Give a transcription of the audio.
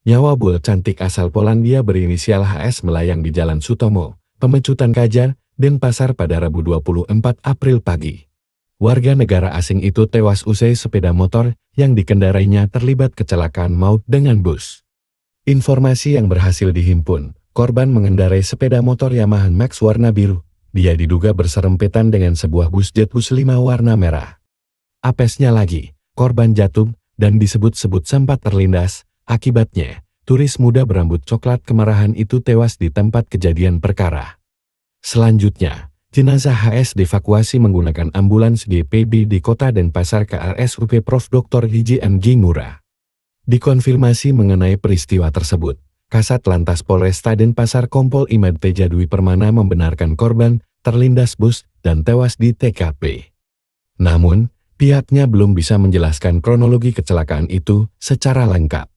Nyawa bul cantik asal Polandia berinisial HS melayang di Jalan Sutomo, Pemecutan Kajar, Denpasar pada Rabu 24 April pagi. Warga negara asing itu tewas usai sepeda motor yang dikendarainya terlibat kecelakaan maut dengan bus. Informasi yang berhasil dihimpun, korban mengendarai sepeda motor Yamaha Max warna biru. Dia diduga berserempetan dengan sebuah bus Jetbus 5 warna merah. Apesnya lagi, korban jatuh dan disebut-sebut sempat terlindas. Akibatnya, turis muda berambut coklat kemarahan itu tewas di tempat kejadian perkara. Selanjutnya, jenazah HS dievakuasi menggunakan ambulans GPB di kota Denpasar ke RSUP Prof. Dr. Hiji MG Ngurah. Dikonfirmasi mengenai peristiwa tersebut, Kasat Lantas Polresta Denpasar Kompol Imad Teja Dwi Permana membenarkan korban terlindas bus dan tewas di TKP. Namun, pihaknya belum bisa menjelaskan kronologi kecelakaan itu secara lengkap.